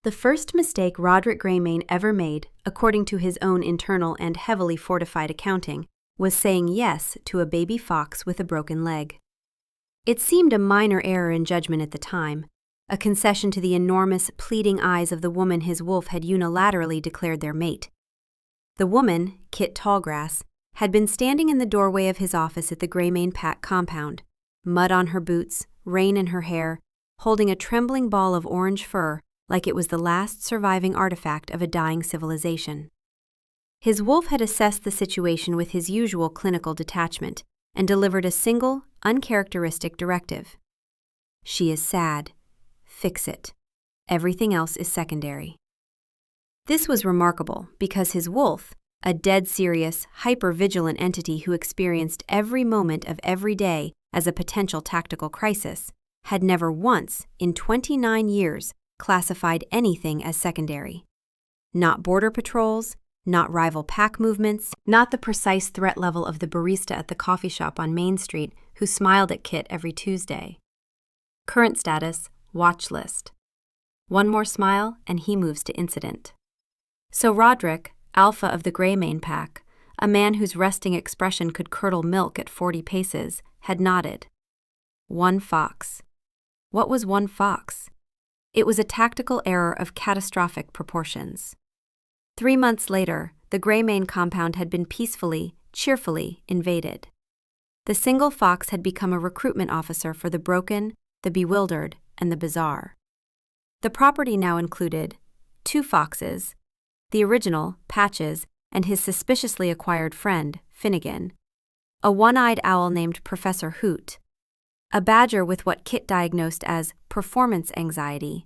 The first mistake Roderick Greymane ever made, according to his own internal and heavily fortified accounting, was saying yes to a baby fox with a broken leg. It seemed a minor error in judgment at the time, a concession to the enormous, pleading eyes of the woman his wolf had unilaterally declared their mate. The woman, Kit Tallgrass, had been standing in the doorway of his office at the Greymane Pack compound, mud on her boots, rain in her hair, holding a trembling ball of orange fur like it was the last surviving artifact of a dying civilization. His wolf had assessed the situation with his usual clinical detachment and delivered a single, uncharacteristic directive. She is sad. Fix it. Everything else is secondary. This was remarkable because his wolf, a dead-serious, hyper-vigilant entity who experienced every moment of every day as a potential tactical crisis, had never once, in 29 years, classified anything as secondary. Not border patrols, not rival pack movements, not the precise threat level of the barista at the coffee shop on Main Street who smiled at Kit every Tuesday. Current status, watch list. One more smile and he moves to incident. So Roderick, alpha of the Greymane Pack, a man whose resting expression could curdle milk at 40 paces, had nodded. One fox. What was one fox? It was a tactical error of catastrophic proportions. 3 months later, the Greymane compound had been peacefully, cheerfully invaded. The single fox had become a recruitment officer for the broken, the bewildered, and the bizarre. The property now included 2 foxes, the original, Patches, and his suspiciously acquired friend, Finnegan, a one-eyed owl named Professor Hoot, a badger with what Kit diagnosed as performance anxiety,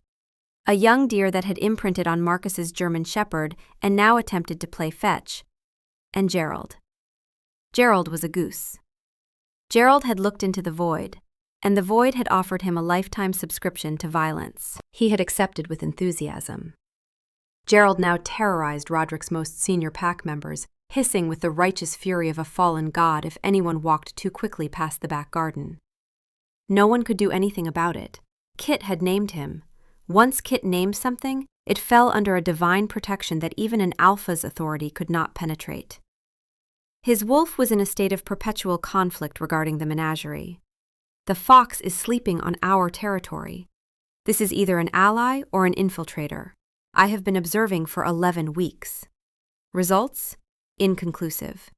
a young deer that had imprinted on Marcus's German shepherd and now attempted to play fetch, and Gerald. Gerald was a goose. Gerald had looked into the void, and the void had offered him a lifetime subscription to violence. He had accepted with enthusiasm. Gerald now terrorized Roderick's most senior pack members, hissing with the righteous fury of a fallen god if anyone walked too quickly past the back garden. No one could do anything about it. Kit had named him. Once Kit named something, it fell under a divine protection that even an alpha's authority could not penetrate. His wolf was in a state of perpetual conflict regarding the menagerie. The fox is sleeping on our territory. This is either an ally or an infiltrator. I have been observing for 11 weeks. Results? Inconclusive.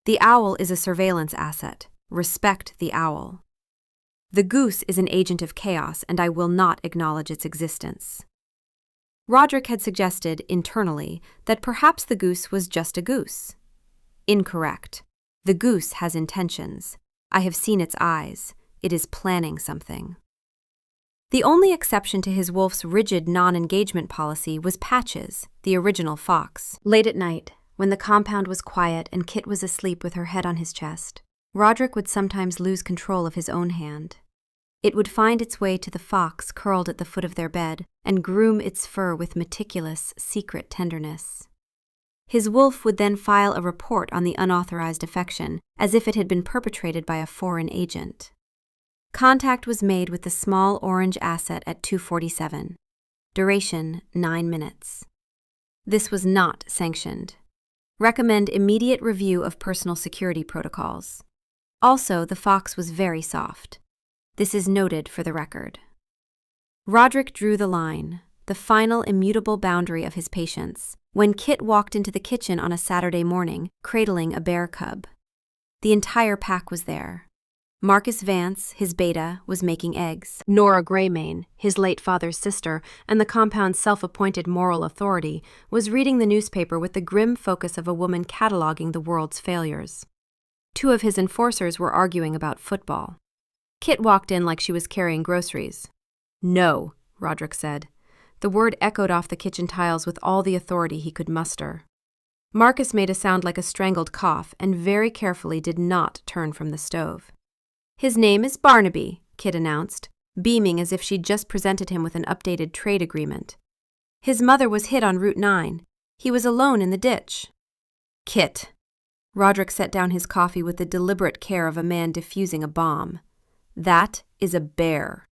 The owl is a surveillance asset. Respect the owl. The goose is an agent of chaos, and I will not acknowledge its existence. Roderick had suggested, internally, that perhaps the goose was just a goose. Incorrect. The goose has intentions. I have seen its eyes. It is planning something. The only exception to his wolf's rigid non-engagement policy was Patches, the original fox. Late at night, when the compound was quiet and Kit was asleep with her head on his chest, Roderick would sometimes lose control of his own hand. It would find its way to the fox curled at the foot of their bed and groom its fur with meticulous, secret tenderness. His wolf would then file a report on the unauthorized affection, as if it had been perpetrated by a foreign agent. Contact was made with the small orange asset at 2:47. Duration, 9 minutes. This was not sanctioned. Recommend immediate review of personal security protocols. Also, the fox was very soft. This is noted for the record. Roderick drew the line, the final immutable boundary of his patience, when Kit walked into the kitchen on a Saturday morning, cradling a bear cub. The entire pack was there. Marcus Vance, his beta, was making eggs. Nora Greymane, his late father's sister, and the compound's self-appointed moral authority, was reading the newspaper with the grim focus of a woman cataloging the world's failures. 2 of his enforcers were arguing about football. Kit walked in like she was carrying groceries. "No," Roderick said. The word echoed off the kitchen tiles with all the authority he could muster. Marcus made a sound like a strangled cough and very carefully did not turn from the stove. "His name is Barnaby," Kit announced, beaming as if she'd just presented him with an updated trade agreement. "His mother was hit on Route 9. He was alone in the ditch." "Kit." Roderick set down his coffee with the deliberate care of a man defusing a bomb. "That is a bear."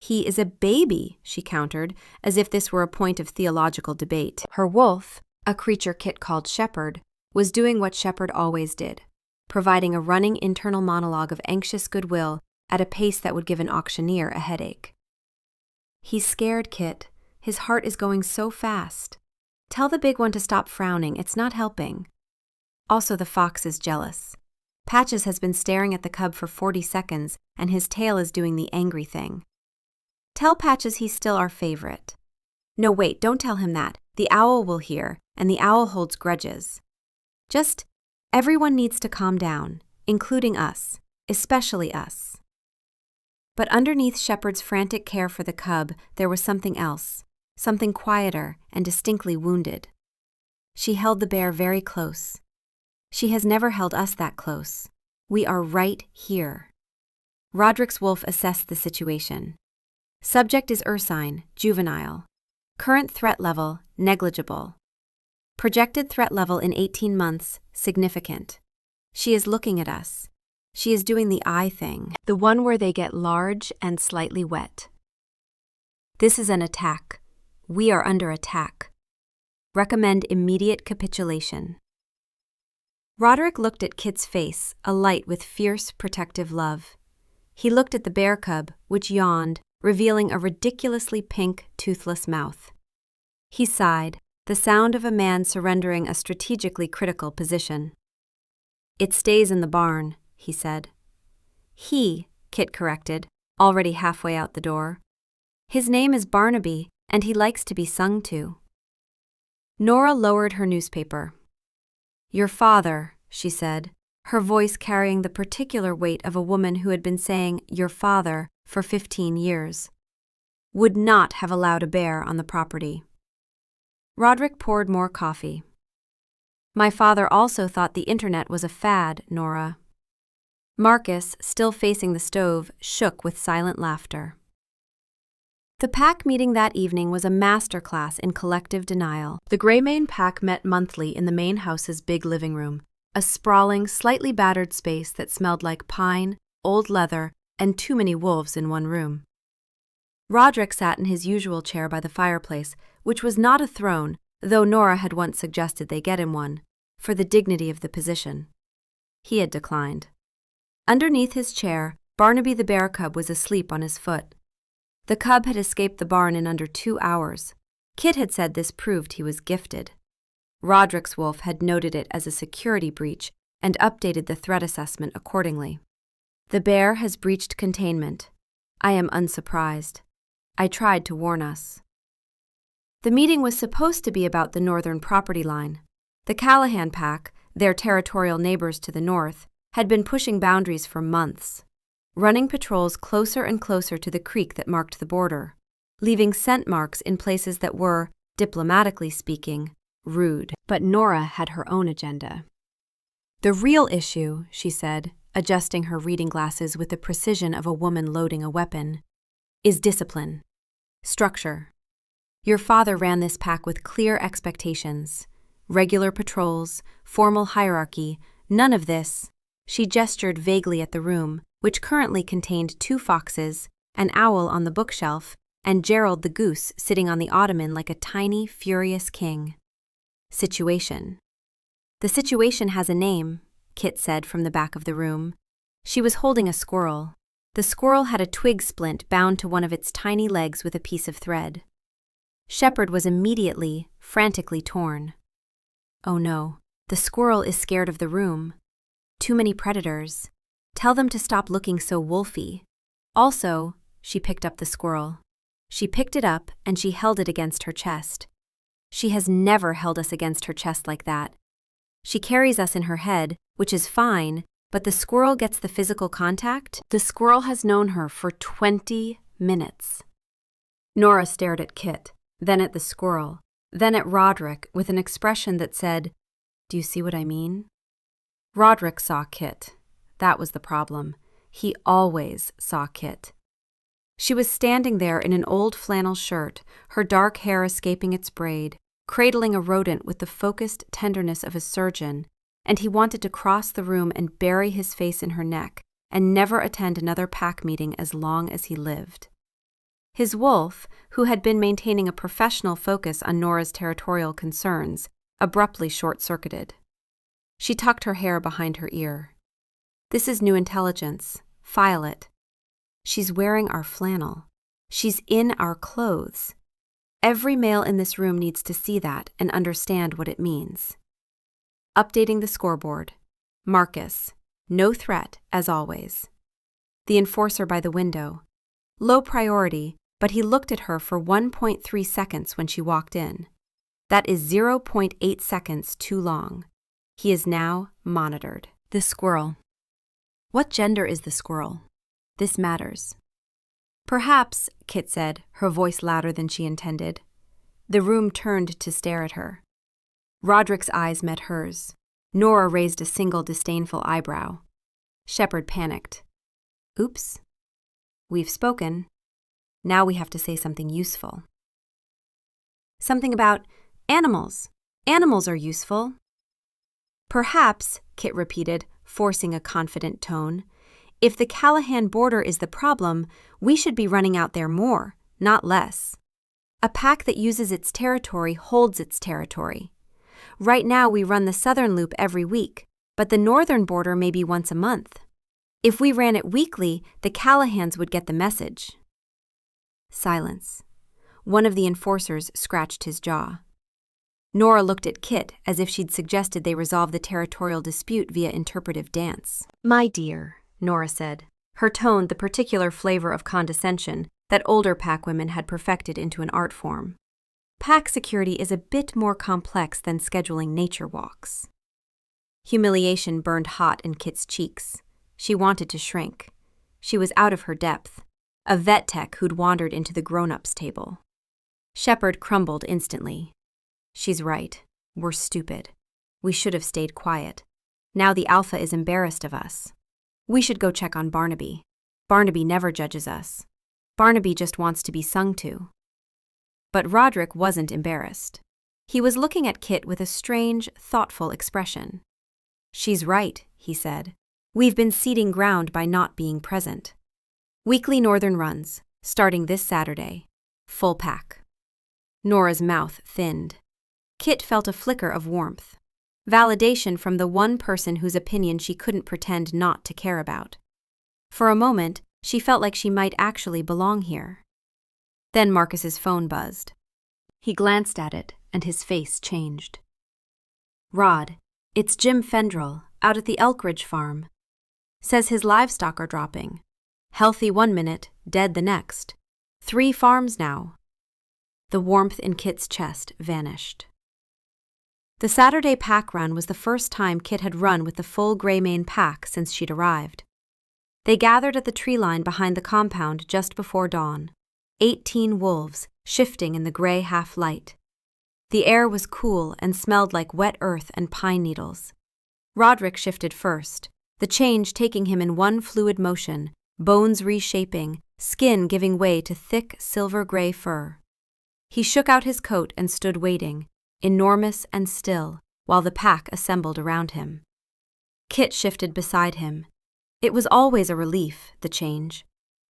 He is a baby, she countered, as if this were a point of theological debate. Her wolf, a creature Kit called Shepherd, was doing what Shepherd always did, providing a running internal monologue of anxious goodwill at a pace that would give an auctioneer a headache. He's scared, Kit. His heart is going so fast. Tell the big one to stop frowning, it's not helping. Also, the fox is jealous. Patches has been staring at the cub for 40 seconds, and his tail is doing the angry thing. Tell Patches he's still our favorite. No, wait, don't tell him that. The owl will hear, and the owl holds grudges. Just, everyone needs to calm down, including us, especially us. But underneath Shepherd's frantic care for the cub, there was something else, something quieter and distinctly wounded. She held the bear very close. She has never held us that close. We are right here. Roderick's wolf assessed the situation. Subject is ursine, juvenile. Current threat level, negligible. Projected threat level in 18 months, significant. She is looking at us. She is doing the eye thing, the one where they get large and slightly wet. This is an attack. We are under attack. Recommend immediate capitulation. Roderick looked at Kit's face, alight with fierce, protective love. He looked at the bear cub, which yawned, revealing a ridiculously pink, toothless mouth. He sighed, the sound of a man surrendering a strategically critical position. It stays in the barn, he said. He, Kit corrected, already halfway out the door. His name is Barnaby, and he likes to be sung to. Nora lowered her newspaper. Your father, she said, her voice carrying the particular weight of a woman who had been saying your father for 15 years, would not have allowed a bear on the property. Roderick poured more coffee. My father also thought the internet was a fad, Nora. Marcus, still facing the stove, shook with silent laughter. The pack meeting that evening was a masterclass in collective denial. The Greymane pack met monthly in the main house's big living room, a sprawling, slightly battered space that smelled like pine, old leather, and too many wolves in one room. Roderick sat in his usual chair by the fireplace, which was not a throne, though Nora had once suggested they get him one, for the dignity of the position. He had declined. Underneath his chair, Barnaby the bear cub was asleep on his foot. The cub had escaped the barn in under 2 hours. Kit had said this proved he was gifted. Roderick's wolf had noted it as a security breach and updated the threat assessment accordingly. The bear has breached containment. I am unsurprised. I tried to warn us. The meeting was supposed to be about the northern property line. The Callahan pack, their territorial neighbors to the north, had been pushing boundaries for months, running patrols closer and closer to the creek that marked the border, leaving scent marks in places that were, diplomatically speaking, rude. But Nora had her own agenda. The real issue, she said, adjusting her reading glasses with the precision of a woman loading a weapon, is discipline, structure. Your father ran this pack with clear expectations, regular patrols, formal hierarchy, none of this. She gestured vaguely at the room, which currently contained 2 foxes, an owl on the bookshelf, and Gerald the goose sitting on the ottoman like a tiny, furious king. Situation. The situation has a name, Kit said from the back of the room. She was holding a squirrel. The squirrel had a twig splint bound to one of its tiny legs with a piece of thread. Shepherd was immediately, frantically torn. Oh no, the squirrel is scared of the room. Too many predators. Tell them to stop looking so wolfy. Also, she picked up the squirrel. She picked it up and she held it against her chest. She has never held us against her chest like that. She carries us in her head, which is fine, but the squirrel gets the physical contact. The squirrel has known her for 20 minutes. Nora stared at Kit, then at the squirrel, then at Roderick with an expression that said, "Do you see what I mean?" Roderick saw Kit. That was the problem. He always saw Kit. She was standing there in an old flannel shirt, her dark hair escaping its braid, cradling a rodent with the focused tenderness of a surgeon, and he wanted to cross the room and bury his face in her neck and never attend another pack meeting as long as he lived. His wolf, who had been maintaining a professional focus on Nora's territorial concerns, abruptly short-circuited. She tucked her hair behind her ear. "This is new intelligence. File it. She's wearing our flannel. She's in our clothes. Every male in this room needs to see that and understand what it means." Updating the scoreboard. Marcus. No threat, as always. The enforcer by the window. Low priority, but he looked at her for 1.3 seconds when she walked in. That is 0.8 seconds too long. He is now monitored. The squirrel. What gender is the squirrel? This matters. "Perhaps," Kit said, her voice louder than she intended. The room turned to stare at her. Roderick's eyes met hers. Nora raised a single disdainful eyebrow. Shepard panicked. "Oops. We've spoken. Now we have to say something useful." "Something about animals. Animals are useful." "Perhaps," Kit repeated, forcing a confident tone, "if the Callahan border is the problem, we should be running out there more, not less. A pack that uses its territory holds its territory. Right now we run the southern loop every week, but the northern border maybe once a month. If we ran it weekly, the Callahans would get the message." Silence. One of the enforcers scratched his jaw. Nora looked at Kit as if she'd suggested they resolve the territorial dispute via interpretive dance. "My dear," Nora said, her tone the particular flavor of condescension that older pack women had perfected into an art form. "Pack security is a bit more complex than scheduling nature walks." Humiliation burned hot in Kit's cheeks. She wanted to shrink. She was out of her depth, a vet tech who'd wandered into the grown-ups table. Shepard crumbled instantly. "She's right. We're stupid. We should have stayed quiet. Now the Alpha is embarrassed of us. We should go check on Barnaby. Barnaby never judges us. Barnaby just wants to be sung to." But Roderick wasn't embarrassed. He was looking at Kit with a strange, thoughtful expression. "She's right," he said. "We've been ceding ground by not being present. Weekly northern runs, starting this Saturday. Full pack." Nora's mouth thinned. Kit felt a flicker of warmth. Validation from the one person whose opinion she couldn't pretend not to care about. For a moment, she felt like she might actually belong here. Then Marcus's phone buzzed. He glanced at it, and his face changed. "Rod, it's Jim Fendrell, out at the Elkridge farm. Says his livestock are dropping. Healthy 1 minute, dead the next. 3 farms now." The warmth in Kit's chest vanished. The Saturday pack run was the first time Kit had run with the full Greymane pack since she'd arrived. They gathered at the tree line behind the compound just before dawn. 18 wolves, shifting in the gray half-light. The air was cool and smelled like wet earth and pine needles. Roderick shifted first, the change taking him in one fluid motion, bones reshaping, skin giving way to thick silver-gray fur. He shook out his coat and stood waiting, enormous and still, while the pack assembled around him. Kit shifted beside him. It was always a relief, the change.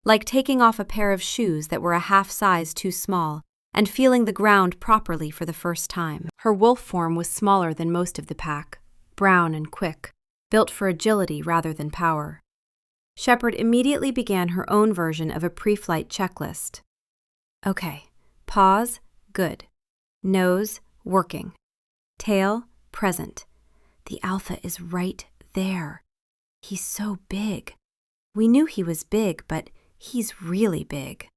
Like taking off a pair of shoes that were a half size too small and feeling the ground properly for the first time. Her wolf form was smaller than most of the pack, brown and quick, built for agility rather than power. Shepard immediately began her own version of a pre-flight checklist. Okay, paws, good. Nose, working. Tail, present. The Alpha is right there. He's so big. We knew he was big, but he's really big.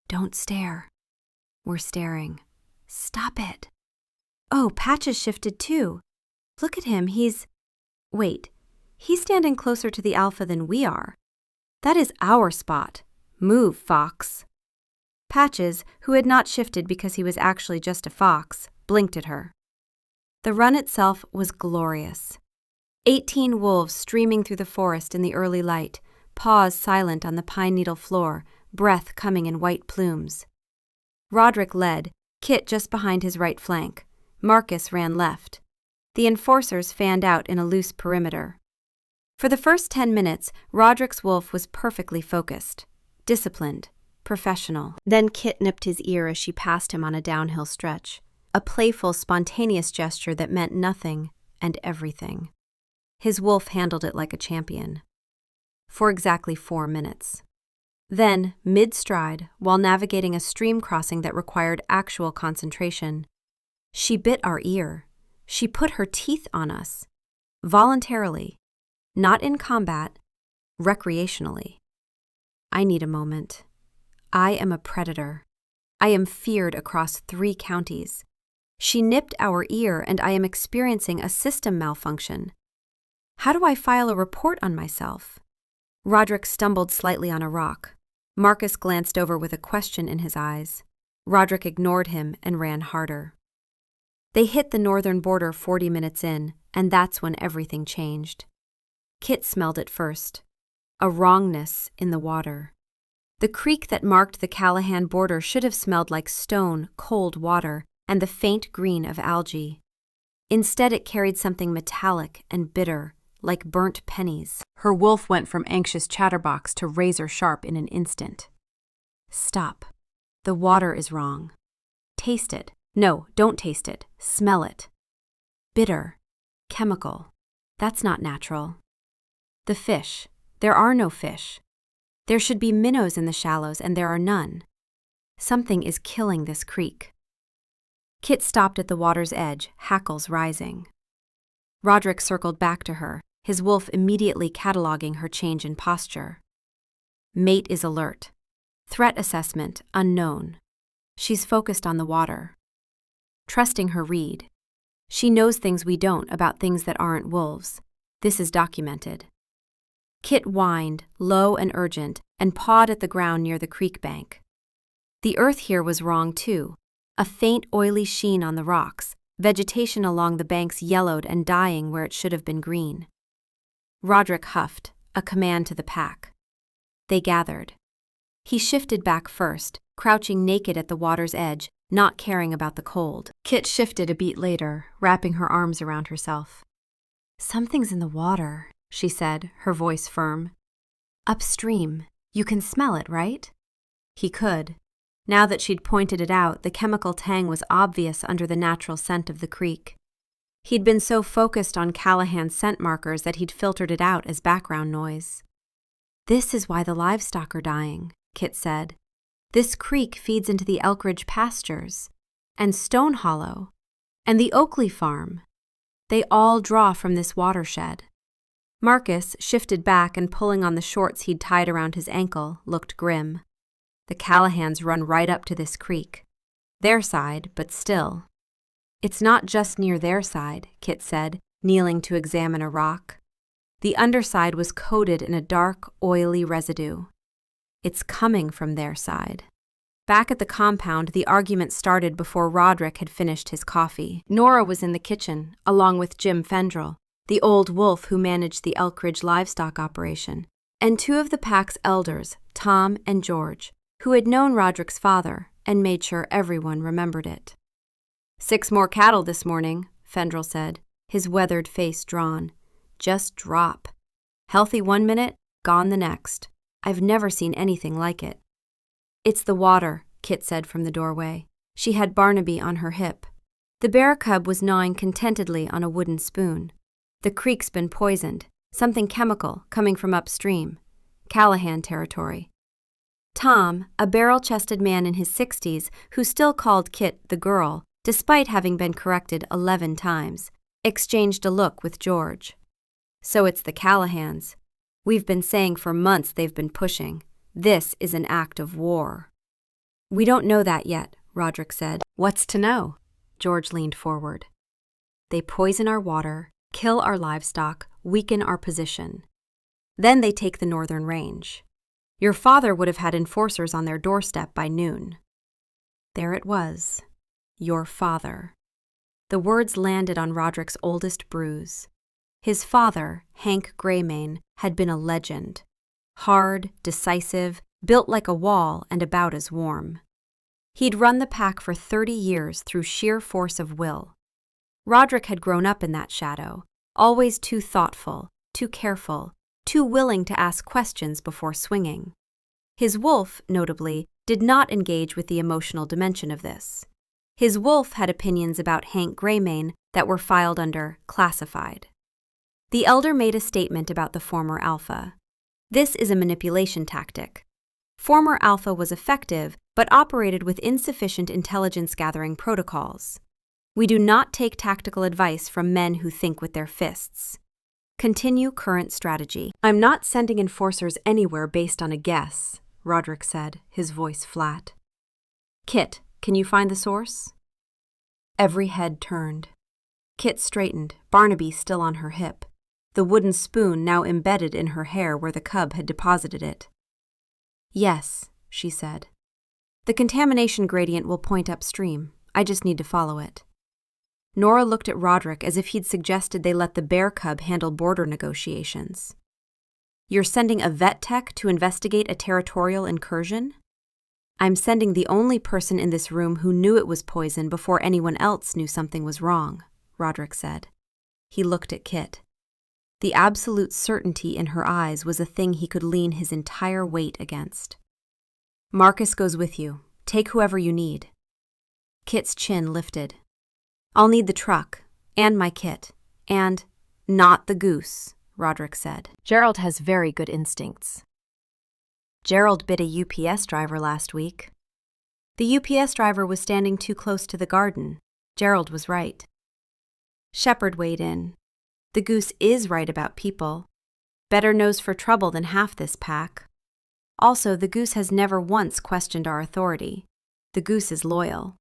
Don't stare. We're staring. Stop it. Oh, Patches shifted too. Look at him, Wait, he's standing closer to the Alpha than we are. That is our spot. Move, fox. Patches, who had not shifted because he was actually just a fox, blinked at her. The run itself was glorious. 18 wolves streaming through the forest in the early light, paws silent on the pine needle floor, breath coming in white plumes. Roderick led, Kit just behind his right flank. Marcus ran left. The enforcers fanned out in a loose perimeter. For the first 10 minutes, Roderick's wolf was perfectly focused, disciplined, professional. Then Kit nipped his ear as she passed him on a downhill stretch, a playful, spontaneous gesture that meant nothing and everything. His wolf handled it like a champion. For exactly 4 minutes. Then, mid-stride, while navigating a stream crossing that required actual concentration, she bit our ear. She put her teeth on us. Voluntarily. Not in combat. Recreationally. I need a moment. I am a predator. I am feared across 3 counties. She nipped our ear and I am experiencing a system malfunction. How do I file a report on myself? Roderick stumbled slightly on a rock. Marcus glanced over with a question in his eyes. Roderick ignored him and ran harder. They hit the northern border 40 minutes in, and that's when everything changed. Kit smelled it first. A wrongness in the water. The creek that marked the Callahan border should have smelled like stone, cold water, and the faint green of algae. Instead, it carried something metallic and bitter, like burnt pennies. Her wolf went from anxious chatterbox to razor-sharp in an instant. Stop. The water is wrong. Taste it. No, don't taste it. Smell it. Bitter. Chemical. That's not natural. The fish. There are no fish. There should be minnows in the shallows, and there are none. Something is killing this creek. Kit stopped at the water's edge, hackles rising. Roderick circled back to her, his wolf immediately cataloging her change in posture. Mate is alert. Threat assessment, unknown. She's focused on the water. Trusting her read. She knows things we don't about things that aren't wolves. This is documented. Kit whined, low and urgent, and pawed at the ground near the creek bank. The earth here was wrong too. A faint oily sheen on the rocks, vegetation along the banks yellowed and dying where it should have been green. Roderick huffed, a command to the pack. They gathered. He shifted back first, crouching naked at the water's edge, not caring about the cold. Kit shifted a beat later, wrapping her arms around herself. Something's in the water, she said, her voice firm. Upstream. You can smell it, right? He could. Now that she'd pointed it out, the chemical tang was obvious under the natural scent of the creek. He'd been so focused on Callahan's scent markers that he'd filtered it out as background noise. This is why the livestock are dying, Kit said. This creek feeds into the Elkridge pastures, and Stone Hollow, and the Oakley farm. They all draw from this watershed. Marcus, shifted back and pulling on the shorts he'd tied around his ankle, looked grim. The Callahans run right up to this creek. Their side, but still. It's not just near their side, Kit said, kneeling to examine a rock. The underside was coated in a dark, oily residue. It's coming from their side. Back at the compound, the argument started before Roderick had finished his coffee. Nora was in the kitchen, along with Jim Fendrell, the old wolf who managed the Elkridge livestock operation, and 2 of the pack's elders, Tom and George, who had known Roderick's father and made sure everyone remembered it. 6 more cattle this morning, Fendrell said, his weathered face drawn. Just drop. Healthy 1 minute, gone the next. I've never seen anything like it. It's the water, Kit said from the doorway. She had Barnaby on her hip. The bear cub was gnawing contentedly on a wooden spoon. The creek's been poisoned, something chemical coming from upstream. Callahan territory. Tom, a barrel-chested man in his 60s who still called Kit the girl, despite having been corrected 11 times, exchanged a look with George. So it's the Callahans. We've been saying for months they've been pushing. This is an act of war. We don't know that yet, Roderick said. What's to know? George leaned forward. They poison our water, kill our livestock, weaken our position. Then they take the northern range. Your father would have had enforcers on their doorstep by noon. There it was. Your father. The words landed on Roderick's oldest bruise. His father, Hank Greymane, had been a legend. Hard, decisive, built like a wall and about as warm. He'd run the pack for 30 years through sheer force of will. Roderick had grown up in that shadow, always too thoughtful, too careful, too willing to ask questions before swinging. His wolf, notably, did not engage with the emotional dimension of this. His wolf had opinions about Hank Greymane that were filed under classified. The elder made a statement about the former alpha. This is a manipulation tactic. Former alpha was effective, but operated with insufficient intelligence-gathering protocols. We do not take tactical advice from men who think with their fists. Continue current strategy. I'm not sending enforcers anywhere based on a guess, Roderick said, his voice flat. Kit, can you find the source? Every head turned. Kit straightened, Barnaby still on her hip, the wooden spoon now embedded in her hair where the cub had deposited it. Yes, she said. The contamination gradient will point upstream. I just need to follow it. Nora looked at Roderick as if he'd suggested they let the bear cub handle border negotiations. You're sending a vet tech to investigate a territorial incursion? I'm sending the only person in this room who knew it was poison before anyone else knew something was wrong, Roderick said. He looked at Kit. The absolute certainty in her eyes was a thing he could lean his entire weight against. Marcus goes with you. Take whoever you need. Kit's chin lifted. I'll need the truck, and my kit, and not the goose, Roderick said. Gerald has very good instincts. Gerald bit a UPS driver last week. The UPS driver was standing too close to the garden. Gerald was right. Shepard weighed in. The goose is right about people. Better nose for trouble than half this pack. Also, the goose has never once questioned our authority. The goose is loyal.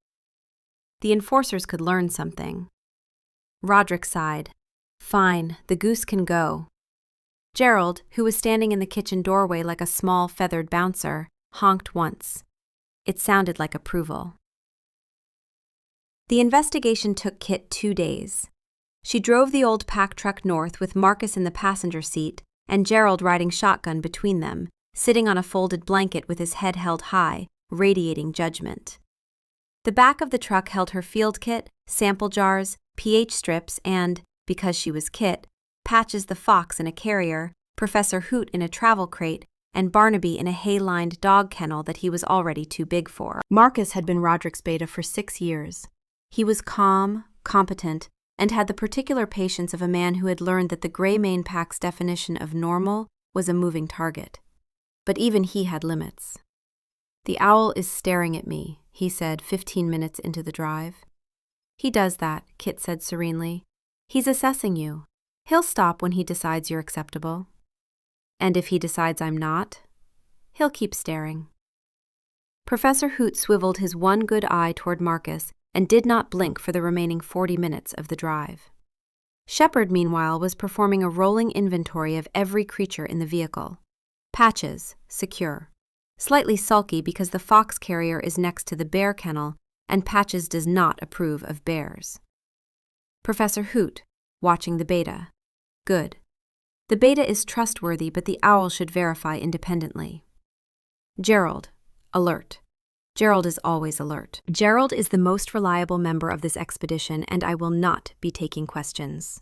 The enforcers could learn something. Roderick sighed. Fine, the goose can go. Gerald, who was standing in the kitchen doorway like a small feathered bouncer, honked once. It sounded like approval. The investigation took Kit 2 days. She drove the old pack truck north with Marcus in the passenger seat and Gerald riding shotgun between them, sitting on a folded blanket with his head held high, radiating judgment. The back of the truck held her field kit, sample jars, pH strips, and, because she was Kit, Patches the fox in a carrier, Professor Hoot in a travel crate, and Barnaby in a hay-lined dog kennel that he was already too big for. Marcus had been Roderick's beta for 6 years. He was calm, competent, and had the particular patience of a man who had learned that the Greymane Pack's definition of normal was a moving target. But even he had limits. The owl is staring at me, he said 15 minutes into the drive. He does that, Kit said serenely. He's assessing you. He'll stop when he decides you're acceptable. And if he decides I'm not, he'll keep staring. Professor Hoot swiveled his one good eye toward Marcus and did not blink for the remaining 40 minutes of the drive. Shepard, meanwhile, was performing a rolling inventory of every creature in the vehicle. Patches, secure. Slightly sulky because the fox carrier is next to the bear kennel, and Patches does not approve of bears. Professor Hoot, watching the beta. Good. The beta is trustworthy, but the owl should verify independently. Gerald, alert. Gerald is always alert. Gerald is the most reliable member of this expedition, and I will not be taking questions.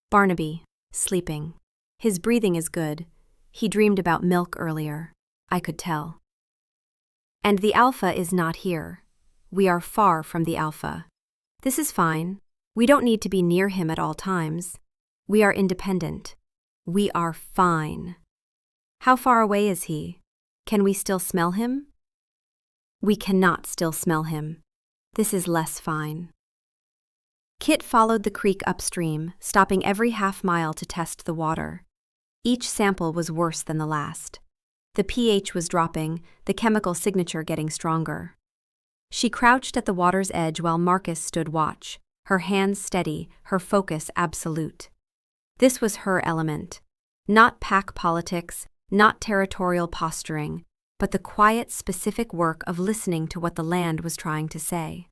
Barnaby, sleeping. His breathing is good. He dreamed about milk earlier. I could tell. And the alpha is not here. We are far from the alpha. This is fine. We don't need to be near him at all times. We are independent. We are fine. How far away is he? Can we still smell him? We cannot still smell him. This is less fine. Kit followed the creek upstream, stopping every half-mile to test the water. Each sample was worse than the last. The pH was dropping, the chemical signature getting stronger. She crouched at the water's edge while Marcus stood watch, her hands steady, her focus absolute. This was her element. Not pack politics, not territorial posturing, but the quiet, specific work of listening to what the land was trying to say.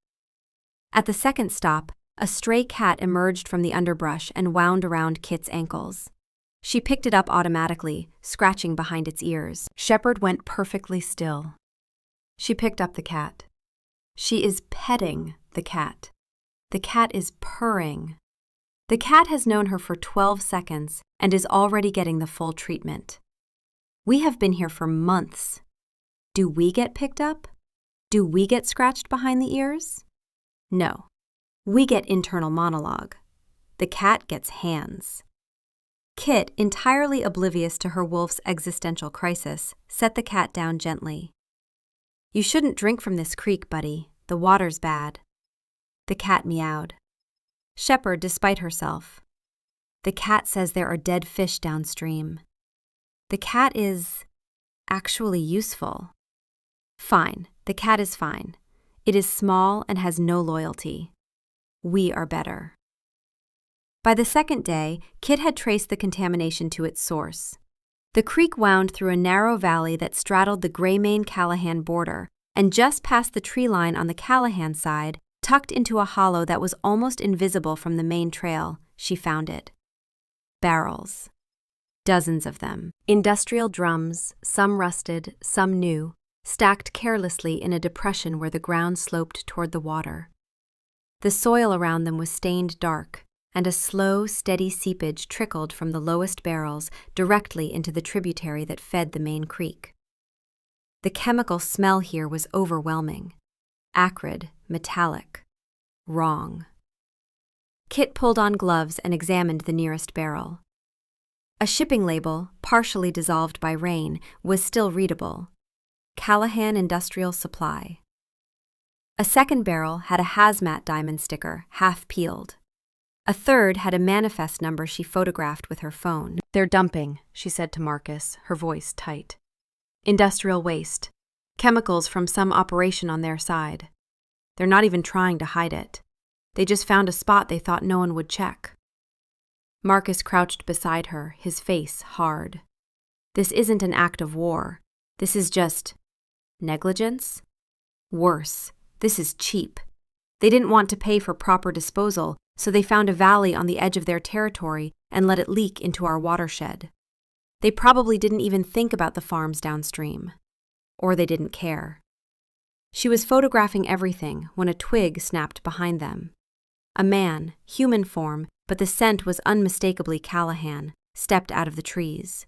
At the second stop, a stray cat emerged from the underbrush and wound around Kit's ankles. She picked it up automatically, scratching behind its ears. Shepard went perfectly still. She picked up the cat. She is petting the cat. The cat is purring. The cat has known her for 12 seconds and is already getting the full treatment. We have been here for months. Do we get picked up? Do we get scratched behind the ears? No. We get internal monologue. The cat gets hands. Kit, entirely oblivious to her wolf's existential crisis, set the cat down gently. You shouldn't drink from this creek, buddy. The water's bad. The cat meowed. Shepherd, despite herself. The cat says there are dead fish downstream. The cat is actually useful. Fine, the cat is fine. It is small and has no loyalty. We are better. By the second day, Kit had traced the contamination to its source. The creek wound through a narrow valley that straddled the Greymane-Callahan border, and just past the tree line on the Callahan side, tucked into a hollow that was almost invisible from the main trail, she found it. Barrels. Dozens of them. Industrial drums, some rusted, some new, stacked carelessly in a depression where the ground sloped toward the water. The soil around them was stained dark, and a slow, steady seepage trickled from the lowest barrels directly into the tributary that fed the main creek. The chemical smell here was overwhelming. Acrid, metallic. Wrong. Kit pulled on gloves and examined the nearest barrel. A shipping label, partially dissolved by rain, was still readable. Callahan Industrial Supply. A second barrel had a hazmat diamond sticker, half peeled. A third had a manifest number she photographed with her phone. They're dumping, she said to Marcus, her voice tight. Industrial waste. Chemicals from some operation on their side. They're not even trying to hide it. They just found a spot they thought no one would check. Marcus crouched beside her, his face hard. This isn't an act of war. This is just negligence? Worse, this is cheap. They didn't want to pay for proper disposal, so they found a valley on the edge of their territory and let it leak into our watershed. They probably didn't even think about the farms downstream. Or they didn't care. She was photographing everything when a twig snapped behind them. A man, human form, but the scent was unmistakably Callahan, stepped out of the trees.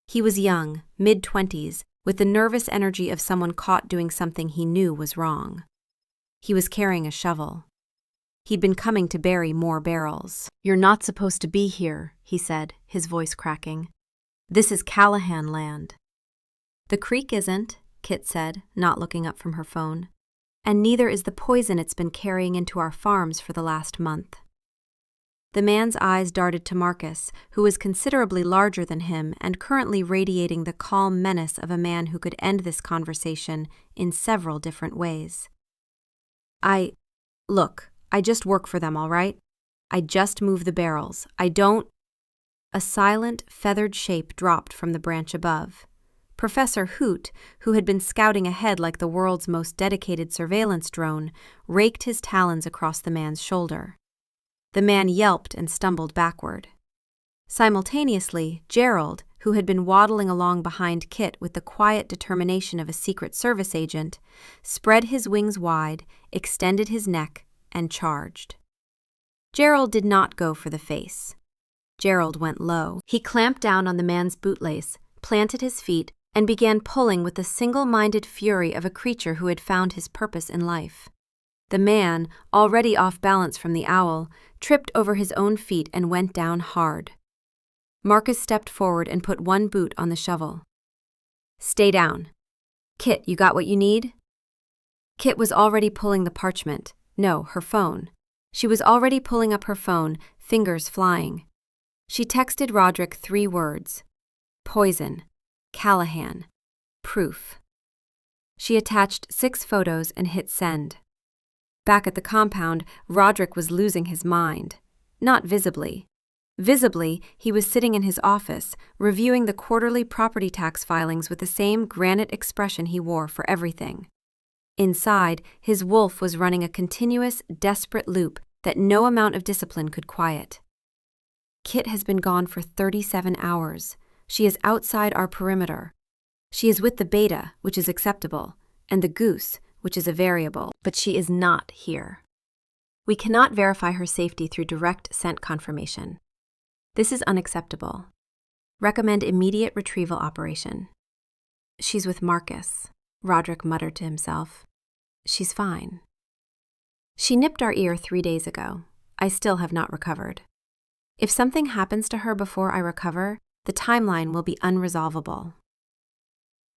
He was young, mid-20s, with the nervous energy of someone caught doing something he knew was wrong. He was carrying a shovel. He'd been coming to bury more barrels. You're not supposed to be here, he said, his voice cracking. This is Callahan land. The creek isn't, Kit said, not looking up from her phone. And neither is the poison it's been carrying into our farms for the last month. The man's eyes darted to Marcus, who was considerably larger than him and currently radiating the calm menace of a man who could end this conversation in several different ways. Look, I just work for them, all right? I just move the barrels. I don't... A silent, feathered shape dropped from the branch above. Professor Hoot, who had been scouting ahead like the world's most dedicated surveillance drone, raked his talons across the man's shoulder. The man yelped and stumbled backward. Simultaneously, Gerald, who had been waddling along behind Kit with the quiet determination of a Secret Service agent, spread his wings wide, extended his neck, and charged. Gerald did not go for the face. Gerald went low. He clamped down on the man's bootlace, planted his feet, and began pulling with the single-minded fury of a creature who had found his purpose in life. The man, already off balance from the owl, tripped over his own feet and went down hard. Marcus stepped forward and put one boot on the shovel. Stay down. Kit, you got what you need? Kit was already pulling the parchment. No, her phone. She was already pulling up her phone, fingers flying. She texted Roderick 3 words. Poison. Callahan. Proof. She attached 6 photos and hit send. Back at the compound, Roderick was losing his mind. Not visibly. Visibly, he was sitting in his office, reviewing the quarterly property tax filings with the same granite expression he wore for everything. Inside, his wolf was running a continuous, desperate loop that no amount of discipline could quiet. Kit has been gone for 37 hours. She is outside our perimeter. She is with the beta, which is acceptable, and the goose, which is a variable, but she is not here. We cannot verify her safety through direct scent confirmation. This is unacceptable. Recommend immediate retrieval operation. She's with Marcus. Roderick muttered to himself. She's fine. She nipped our ear 3 days ago. I still have not recovered. If something happens to her before I recover, the timeline will be unresolvable.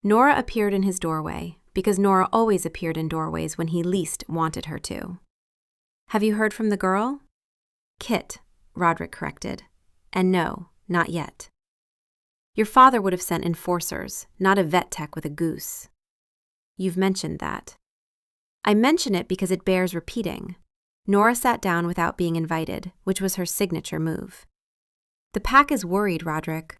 Nora appeared in his doorway, because Nora always appeared in doorways when he least wanted her to. Have you heard from the girl? Kit, Roderick corrected. And no, not yet. Your father would have sent enforcers, not a vet tech with a goose. You've mentioned that. I mention it because it bears repeating. Nora sat down without being invited, which was her signature move. The pack is worried, Roderick.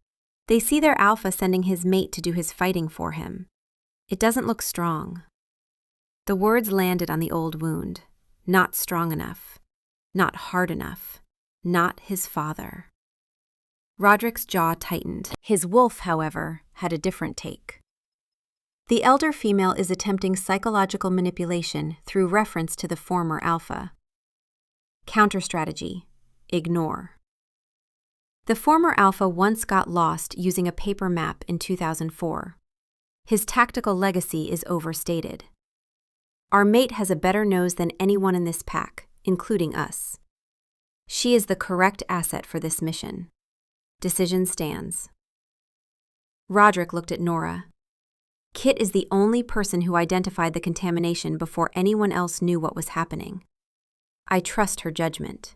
They see their alpha sending his mate to do his fighting for him. It doesn't look strong. The words landed on the old wound. Not strong enough. Not hard enough. Not his father. Roderick's jaw tightened. His wolf, however, had a different take. The elder female is attempting psychological manipulation through reference to the former alpha. Counter-strategy: ignore. The former alpha once got lost using a paper map in 2004. His tactical legacy is overstated. Our mate has a better nose than anyone in this pack, including us. She is the correct asset for this mission. Decision stands. Roderick looked at Nora. Kit is the only person who identified the contamination before anyone else knew what was happening. I trust her judgment.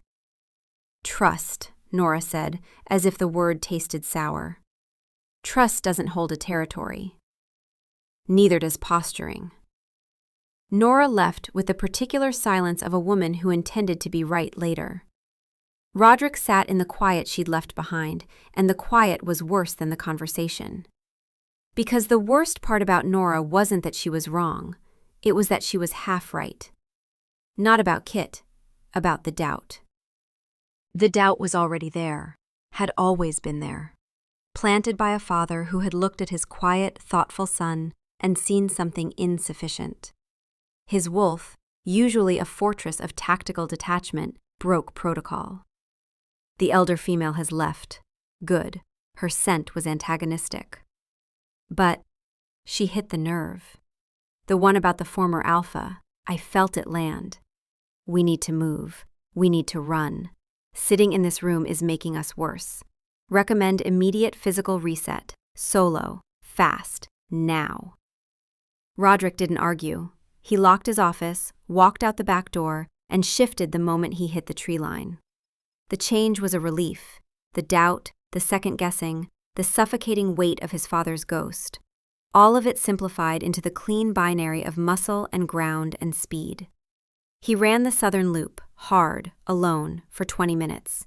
Trust, Nora said, as if the word tasted sour. Trust doesn't hold a territory. Neither does posturing. Nora left with the particular silence of a woman who intended to be right later. Roderick sat in the quiet she'd left behind, and the quiet was worse than the conversation. Because the worst part about Nora wasn't that she was wrong, it was that she was half right. Not about Kit, about the doubt. The doubt was already there, had always been there, planted by a father who had looked at his quiet, thoughtful son and seen something insufficient. His wolf, usually a fortress of tactical detachment, broke protocol. The elder female has left. Good. Her scent was antagonistic. But she hit the nerve. The one about the former alpha. I felt it land. We need to move. We need to run. Sitting in this room is making us worse. Recommend immediate physical reset. Solo. Fast. Now. Roderick didn't argue. He locked his office, walked out the back door, and shifted the moment he hit the tree line. The change was a relief. The doubt, the second-guessing, the suffocating weight of his father's ghost. All of it simplified into the clean binary of muscle and ground and speed. He ran the southern loop, hard, alone, for 20 minutes.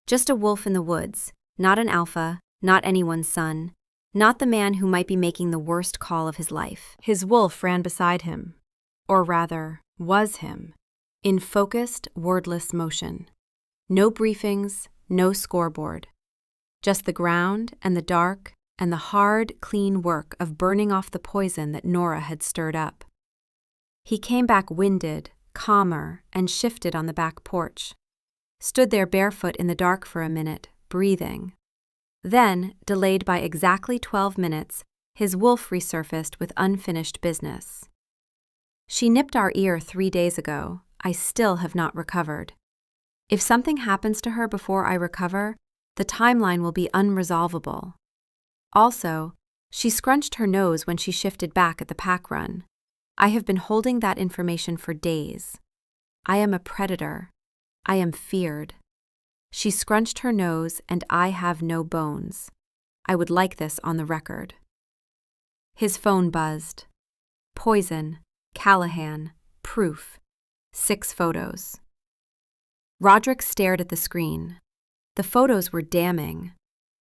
Just a wolf in the woods, not an alpha, not anyone's son, not the man who might be making the worst call of his life. His wolf ran beside him, or rather, was him, in focused, wordless motion. No briefings, no scoreboard. Just the ground and the dark and the hard, clean work of burning off the poison that Nora had stirred up. He came back winded, calmer, and shifted on the back porch. Stood there barefoot in the dark for a minute, breathing. Then, delayed by exactly 12 minutes, his wolf resurfaced with unfinished business. She nipped our ear 3 days ago. I still have not recovered. If something happens to her before I recover, the timeline will be unresolvable. Also, she scrunched her nose when she shifted back at the pack run. I have been holding that information for days. I am a predator. I am feared. She scrunched her nose, and I have no bones. I would like this on the record. His phone buzzed. Poison, Callahan, proof, 6 photos. Roderick stared at the screen. The photos were damning.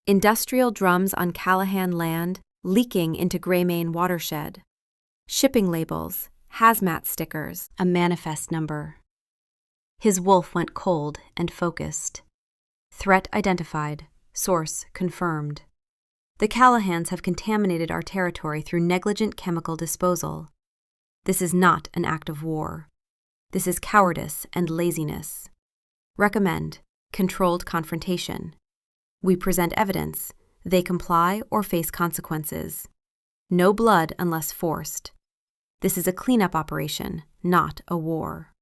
Industrial drums on Callahan land leaking into Greymane watershed. Shipping labels, hazmat stickers, a manifest number. His wolf went cold and focused. Threat identified. Source confirmed. The Callahans have contaminated our territory through negligent chemical disposal. This is not an act of war. This is cowardice and laziness. Recommend controlled confrontation. We present evidence. They comply or face consequences. No blood unless forced. This is a cleanup operation, not a war.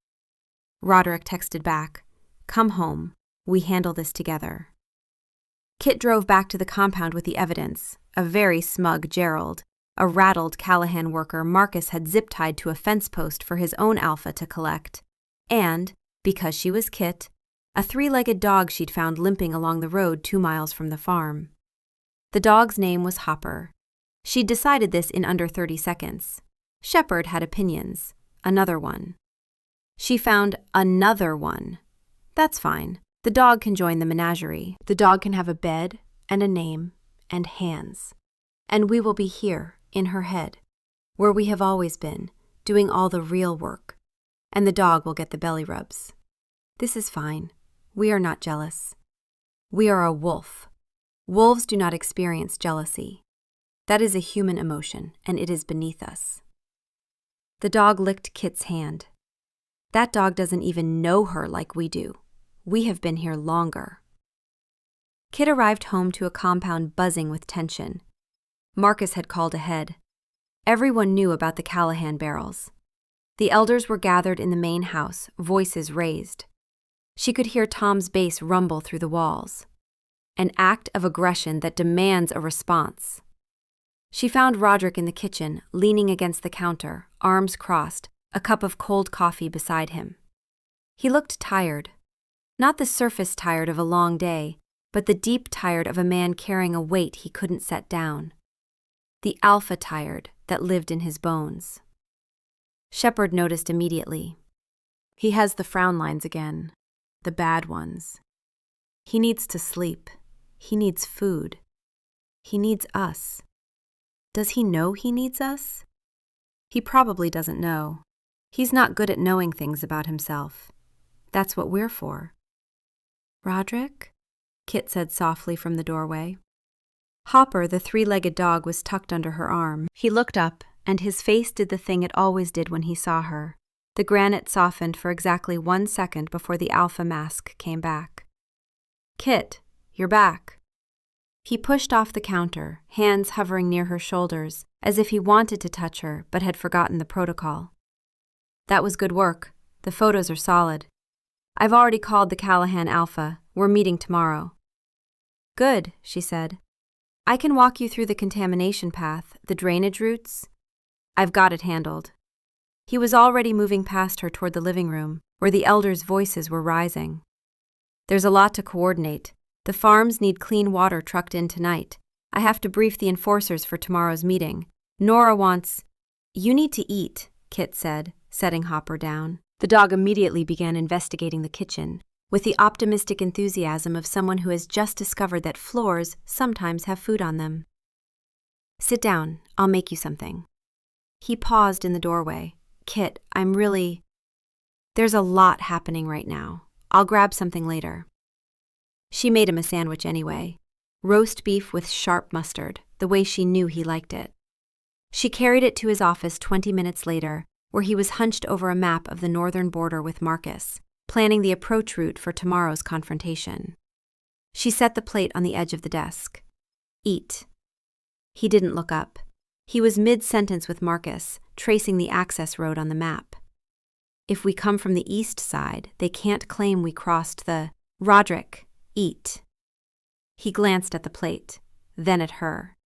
Roderick texted back, "Come home. We handle this together." Kit drove back to the compound with the evidence. A very smug Gerald, a rattled Callahan worker Marcus had zip-tied to a fence post for his own alpha to collect, and, because she was Kit, a three-legged dog she'd found limping along the road 2 miles from the farm. The dog's name was Hopper. She'd decided this in under 30 seconds. Shepard had opinions. Another one. She found another one. That's fine. The dog can join the menagerie. The dog can have a bed and a name and hands. And we will be here, in her head, where we have always been, doing all the real work. And the dog will get the belly rubs. This is fine. We are not jealous. We are a wolf. Wolves do not experience jealousy. That is a human emotion, and it is beneath us. The dog licked Kit's hand. That dog doesn't even know her like we do. We have been here longer. Kit arrived home to a compound buzzing with tension. Marcus had called ahead. Everyone knew about the Callahan barrels. The elders were gathered in the main house, voices raised. She could hear Tom's bass rumble through the walls. An act of aggression that demands a response. She found Roderick in the kitchen, leaning against the counter, arms crossed, a cup of cold coffee beside him. He looked tired. Not the surface tired of a long day, but the deep tired of a man carrying a weight he couldn't set down. The alpha tired that lived in his bones. Shepard noticed immediately. He has the frown lines again, the bad ones. He needs to sleep. He needs food. He needs us. Does he know he needs us? He probably doesn't know. He's not good at knowing things about himself. That's what we're for. "Roderick?" Kit said softly from the doorway. Hopper, the three-legged dog, was tucked under her arm. He looked up, and his face did the thing it always did when he saw her. The granite softened for exactly 1 second before the alpha mask came back. "Kit, you're back." He pushed off the counter, hands hovering near her shoulders, as if he wanted to touch her but had forgotten the protocol. "That was good work. The photos are solid. I've already called the Callahan Alpha. We're meeting tomorrow." "Good," she said. "I can walk you through the contamination path, the drainage routes. I've got it handled." He was already moving past her toward the living room, where the elders' voices were rising. "There's a lot to coordinate. The farms need clean water trucked in tonight. I have to brief the enforcers for tomorrow's meeting. Nora wants—" "You need to eat," Kit said, setting Hopper down. The dog immediately began investigating the kitchen, with the optimistic enthusiasm of someone who has just discovered that floors sometimes have food on them. "Sit down, I'll make you something." He paused in the doorway. "Kit, there's a lot happening right now. I'll grab something later." She made him a sandwich anyway. Roast beef with sharp mustard, the way she knew he liked it. She carried it to his office 20 minutes later, where he was hunched over a map of the northern border with Marcus, planning the approach route for tomorrow's confrontation. She set the plate on the edge of the desk. "Eat." He didn't look up. He was mid-sentence with Marcus, tracing the access road on the map. "If we come from the east side, they can't claim we crossed the— Roderick, eat." He glanced at the plate, then at her.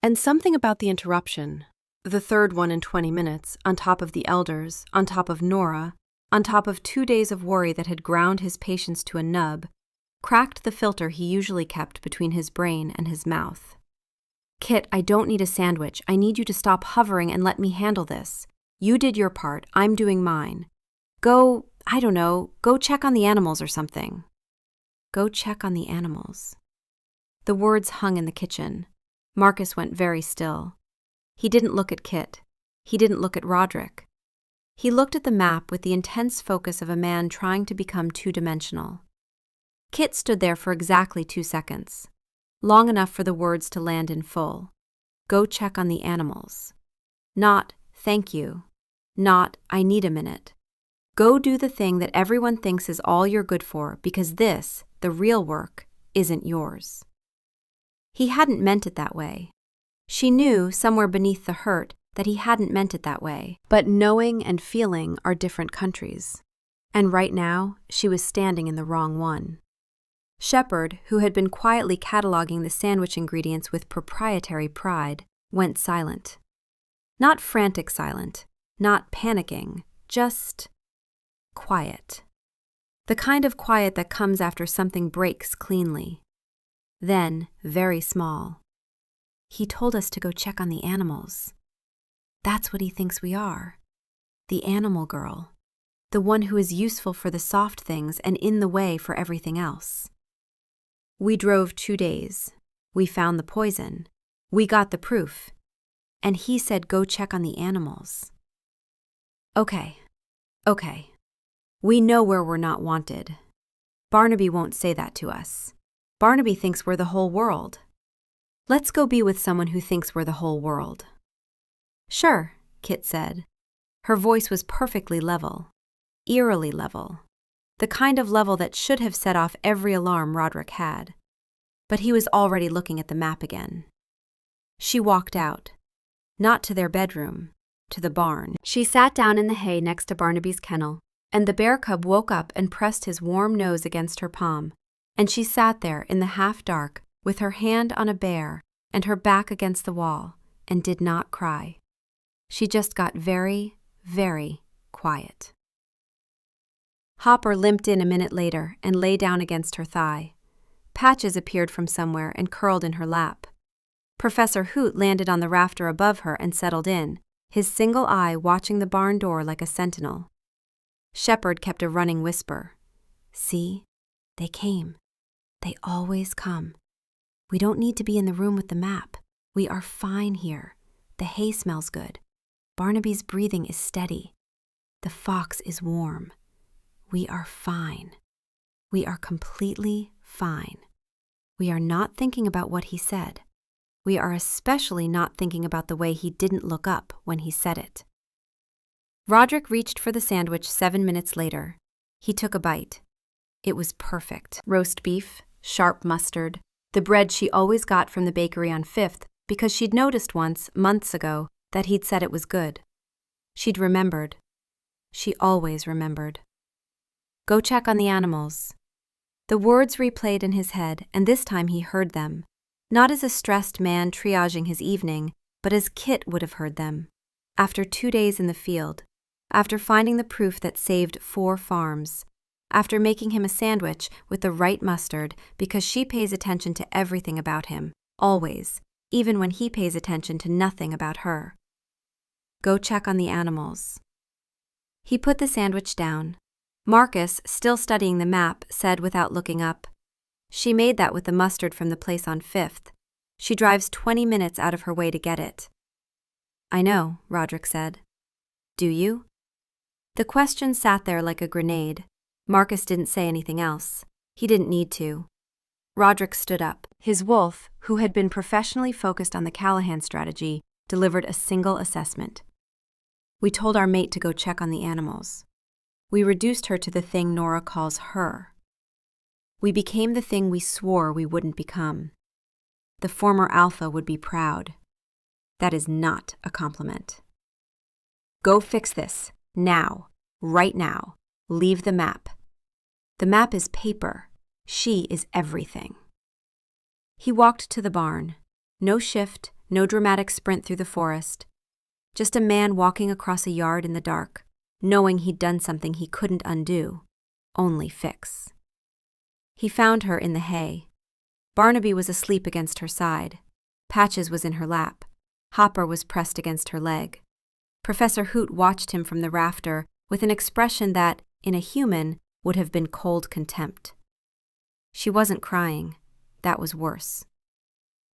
And something about the interruption, the third one in 20 minutes, on top of the elders, on top of Nora, on top of 2 days of worry that had ground his patience to a nub, cracked the filter he usually kept between his brain and his mouth. "Kit, I don't need a sandwich. I need you to stop hovering and let me handle this. You did your part. I'm doing mine. Go check on the animals or something." Go check on the animals. The words hung in the kitchen. Marcus went very still. He didn't look at Kit. He didn't look at Roderick. He looked at the map with the intense focus of a man trying to become two-dimensional. Kit stood there for exactly 2 seconds, long enough for the words to land in full. Go check on the animals. Not, thank you. Not, I need a minute. Go do the thing that everyone thinks is all you're good for, because this, the real work, isn't yours. He hadn't meant it that way. She knew, somewhere beneath the hurt, that he hadn't meant it that way. But knowing and feeling are different countries. And right now, she was standing in the wrong one. Shepard, who had been quietly cataloging the sandwich ingredients with proprietary pride, went silent. Not frantic silent, not panicking, just quiet. The kind of quiet that comes after something breaks cleanly. Then, very small. He told us to go check on the animals. That's what he thinks we are. The animal girl. The one who is useful for the soft things and in the way for everything else. We drove 2 days. We found the poison. We got the proof. And he said go check on the animals. Okay. We know where we're not wanted. Barnaby won't say that to us. Barnaby thinks we're the whole world. Let's go be with someone who thinks we're the whole world. Sure, Kit said. Her voice was perfectly level. Eerily level. The kind of level that should have set off every alarm Roderick had. But he was already looking at the map again. She walked out. Not to their bedroom, to the barn. She sat down in the hay next to Barnaby's kennel, and the bear cub woke up and pressed his warm nose against her palm, and she sat there in the half-dark with her hand on a bear and her back against the wall, and did not cry. She just got very, very quiet. Hopper limped in a minute later and lay down against her thigh. Patches appeared from somewhere and curled in her lap. Professor Hoot landed on the rafter above her and settled in, his single eye watching the barn door like a sentinel. Shepard kept a running whisper. See? They came. They always come. We don't need to be in the room with the map. We are fine here. The hay smells good. Barnaby's breathing is steady. The fox is warm. We are fine. We are completely fine. We are not thinking about what he said. We are especially not thinking about the way he didn't look up when he said it. Roderick reached for the sandwich 7 minutes later. He took a bite. It was perfect. Roast beef, sharp mustard, the bread she always got from the bakery on 5th because she'd noticed once, months ago, that he'd said it was good. She'd remembered. She always remembered. Go check on the animals. The words replayed in his head, and this time he heard them. Not as a stressed man triaging his evening, but as Kit would have heard them. After 2 days in the field, after finding the proof that saved 4 farms, after making him a sandwich with the right mustard because she pays attention to everything about him, always, even when he pays attention to nothing about her. Go check on the animals. He put the sandwich down. Marcus, still studying the map, said without looking up, She made that with the mustard from the place on 5th. She drives 20 minutes out of her way to get it. I know, Roderick said. Do you? The question sat there like a grenade. Marcus didn't say anything else. He didn't need to. Roderick stood up. His wolf, who had been professionally focused on the Callahan strategy, delivered a single assessment. We told our mate to go check on the animals. We reduced her to the thing Nora calls her. We became the thing we swore we wouldn't become. The former alpha would be proud. That is not a compliment. Go fix this, now, right now. Leave the map. The map is paper. She is everything. He walked to the barn. No shift, no dramatic sprint through the forest. Just a man walking across a yard in the dark, knowing he'd done something he couldn't undo, only fix. He found her in the hay. Barnaby was asleep against her side. Patches was in her lap. Hopper was pressed against her leg. Professor Hoot watched him from the rafter with an expression that, in a human, would have been cold contempt. She wasn't crying. That was worse.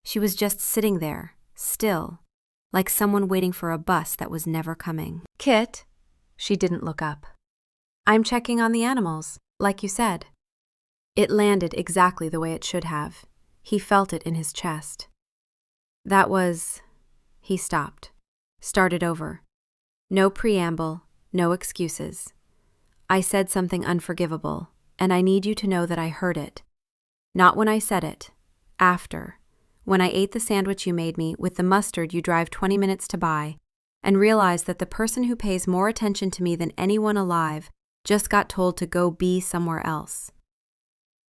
She was just sitting there, still, like someone waiting for a bus that was never coming. Kit? She didn't look up. I'm checking on the animals, like you said. It landed exactly the way it should have. He felt it in his chest. That was... He stopped. Started over. No preamble, no excuses. I said something unforgivable, and I need you to know that I heard it. Not when I said it. After. When I ate the sandwich you made me with the mustard you drive 20 minutes to buy, and realize that the person who pays more attention to me than anyone alive just got told to go be somewhere else.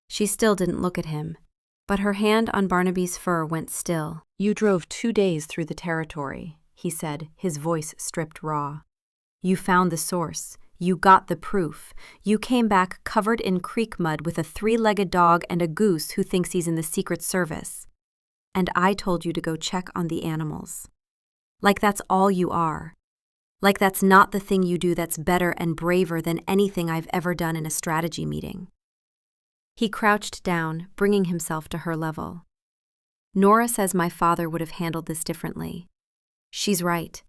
She still didn't look at him, but her hand on Barnaby's fur went still. "You drove 2 days through the territory," he said, his voice stripped raw. "You found the source. You got the proof. You came back covered in creek mud with a 3-legged dog and a goose who thinks he's in the Secret Service. And I told you to go check on the animals. Like that's all you are. Like that's not the thing you do that's better and braver than anything I've ever done in a strategy meeting." He crouched down, bringing himself to her level. "Nora says my father would have handled this differently. She's right.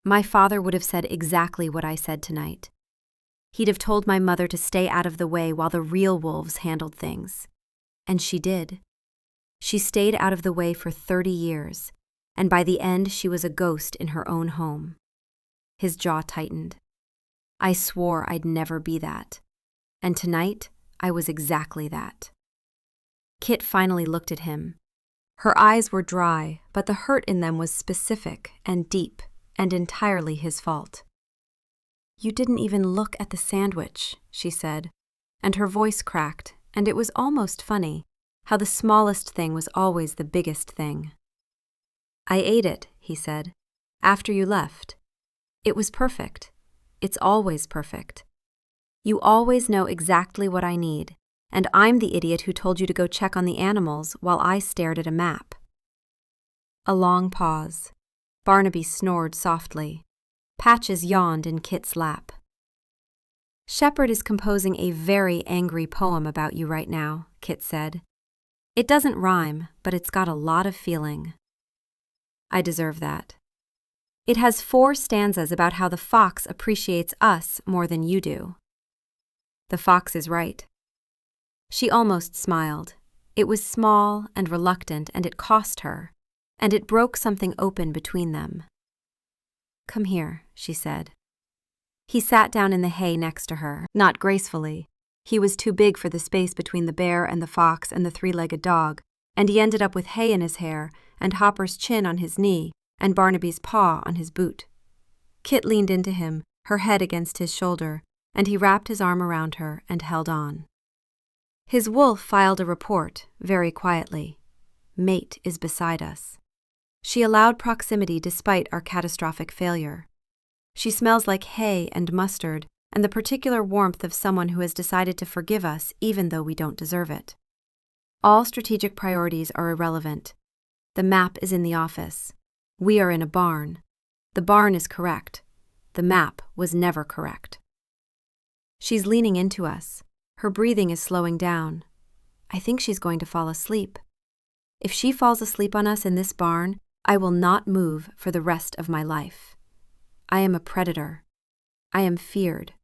My father would have said exactly what I said tonight. He'd have told my mother to stay out of the way while the real wolves handled things. And she did. She stayed out of the way for 30 years, and by the end she was a ghost in her own home." His jaw tightened. "I swore I'd never be that. And tonight, I was exactly that." Kit finally looked at him. Her eyes were dry, but the hurt in them was specific and deep, and entirely his fault. "You didn't even look at the sandwich," she said, and her voice cracked, and it was almost funny, how the smallest thing was always the biggest thing. "I ate it," he said, "after you left. It was perfect. It's always perfect. You always know exactly what I need, and I'm the idiot who told you to go check on the animals while I stared at a map." A long pause. Barnaby snored softly. Patches yawned in Kit's lap. "Shepard is composing a very angry poem about you right now," Kit said. "It doesn't rhyme, but it's got a lot of feeling." "I deserve that. It has 4 stanzas about how the fox appreciates us more than you do." "The fox is right." She almost smiled. It was small and reluctant, and it cost her, and it broke something open between them. "Come here," she said. He sat down in the hay next to her, not gracefully. He was too big for the space between the bear and the fox and the 3-legged dog, and he ended up with hay in his hair and Hopper's chin on his knee and Barnaby's paw on his boot. Kit leaned into him, her head against his shoulder, and he wrapped his arm around her and held on. His wolf filed a report, very quietly. "Mate is beside us." She allowed proximity despite our catastrophic failure. She smells like hay and mustard and the particular warmth of someone who has decided to forgive us even though we don't deserve it. All strategic priorities are irrelevant. The map is in the office. We are in a barn. The barn is correct. The map was never correct. She's leaning into us. Her breathing is slowing down. I think she's going to fall asleep. If she falls asleep on us in this barn, I will not move for the rest of my life. I am a predator. I am feared.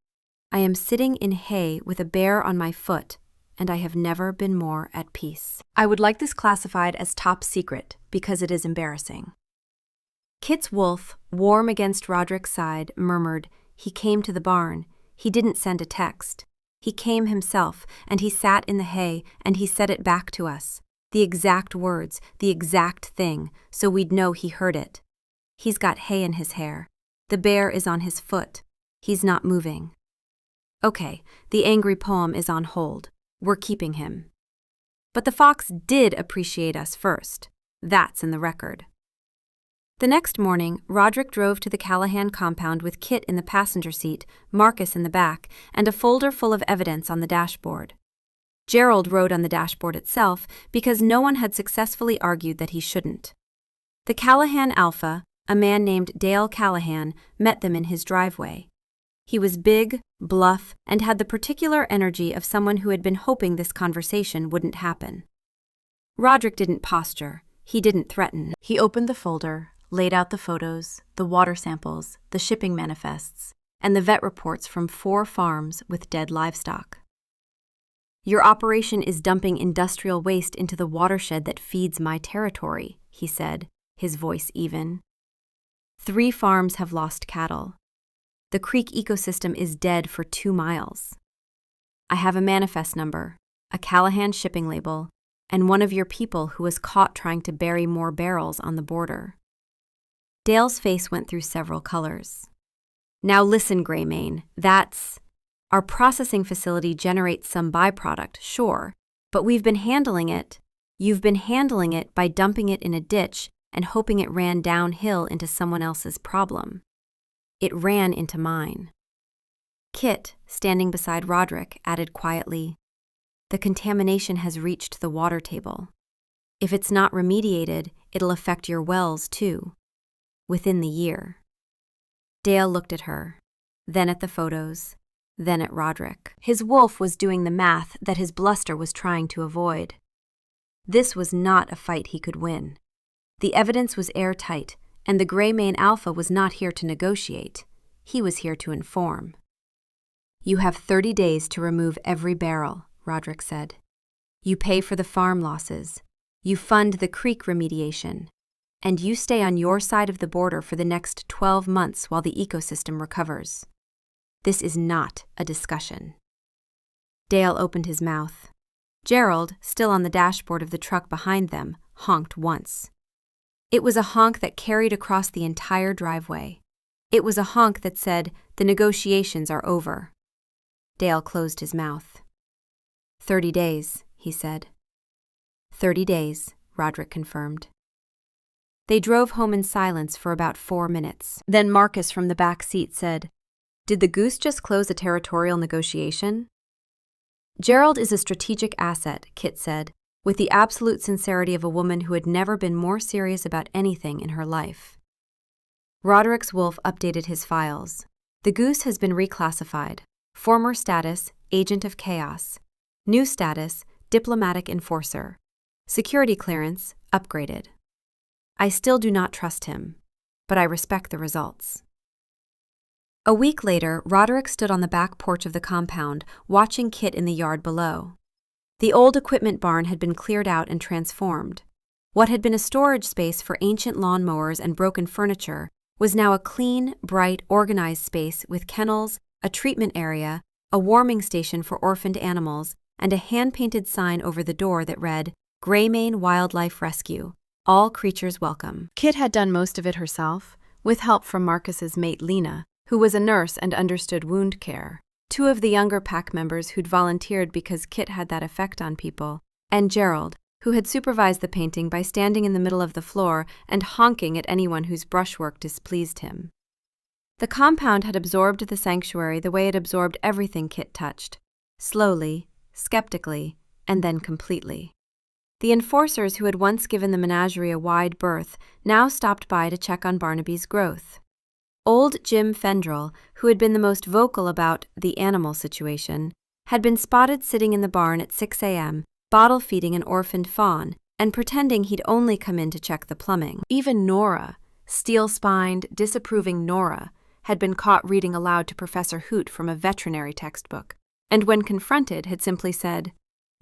I am sitting in hay with a bear on my foot, and I have never been more at peace. I would like this classified as top secret because it is embarrassing. Kit's wolf, warm against Roderick's side, murmured, "He came to the barn. He didn't send a text. He came himself, and he sat in the hay, and he said it back to us. The exact words, the exact thing, so we'd know he heard it. He's got hay in his hair. The bear is on his foot. He's not moving. Okay, the angry poem is on hold. We're keeping him. But the fox did appreciate us first. That's in the record." The next morning, Roderick drove to the Callahan compound with Kit in the passenger seat, Marcus in the back, and a folder full of evidence on the dashboard. Gerald rode on the dashboard itself because no one had successfully argued that he shouldn't. The Callahan Alpha, a man named Dale Callahan, met them in his driveway. He was big, bluff, and had the particular energy of someone who had been hoping this conversation wouldn't happen. Roderick didn't posture. He didn't threaten. He opened the folder, laid out the photos, the water samples, the shipping manifests, and the vet reports from 4 farms with dead livestock. "Your operation is dumping industrial waste into the watershed that feeds my territory," he said, his voice even. 3 farms have lost cattle. The creek ecosystem is dead for 2 miles. I have a manifest number, a Callahan shipping label, and one of your people who was caught trying to bury more barrels on the border. Dale's face went through several colors. Now listen, Greymane, our processing facility generates some byproduct, sure, but we've been handling it. You've been handling it by dumping it in a ditch and hoping it ran downhill into someone else's problem. It ran into mine. Kit, standing beside Roderick, added quietly, "The contamination has reached the water table. If it's not remediated, it'll affect your wells too. Within the year." Dale looked at her, then at the photos, then at Roderick. His wolf was doing the math that his bluster was trying to avoid. This was not a fight he could win. The evidence was airtight, and the Greymane Alpha was not here to negotiate. He was here to inform. "You have 30 days to remove every barrel," Roderick said. "You pay for the farm losses. You fund the creek remediation. And you stay on your side of the border for the next 12 months while the ecosystem recovers. This is not a discussion." Dale opened his mouth. Gerald, still on the dashboard of the truck behind them, honked once. It was a honk that carried across the entire driveway. It was a honk that said, "The negotiations are over." Dale closed his mouth. 30 days, he said. 30 days, Roderick confirmed. They drove home in silence for about 4 minutes. Then Marcus from the back seat said, "Did the Goose just close a territorial negotiation?" "Gerald is a strategic asset," Kit said, with the absolute sincerity of a woman who had never been more serious about anything in her life. Roderick's wolf updated his files. "The Goose has been reclassified. Former status, Agent of Chaos. New status, Diplomatic Enforcer. Security clearance, upgraded. I still do not trust him, but I respect the results." A week later, Roderick stood on the back porch of the compound, watching Kit in the yard below. The old equipment barn had been cleared out and transformed. What had been a storage space for ancient lawnmowers and broken furniture was now a clean, bright, organized space with kennels, a treatment area, a warming station for orphaned animals, and a hand-painted sign over the door that read, "Greymane Wildlife Rescue. All creatures welcome." Kit had done most of it herself, with help from Marcus's mate Lena, who was a nurse and understood wound care, 2 of the younger pack members who'd volunteered because Kit had that effect on people, and Gerald, who had supervised the painting by standing in the middle of the floor and honking at anyone whose brushwork displeased him. The compound had absorbed the sanctuary the way it absorbed everything Kit touched, slowly, skeptically, and then completely. The enforcers who had once given the menagerie a wide berth now stopped by to check on Barnaby's growth. Old Jim Fendrell, who had been the most vocal about the animal situation, had been spotted sitting in the barn at 6 a.m., bottle-feeding an orphaned fawn and pretending he'd only come in to check the plumbing. Even Nora, steel-spined, disapproving Nora, had been caught reading aloud to Professor Hoot from a veterinary textbook, and when confronted had simply said,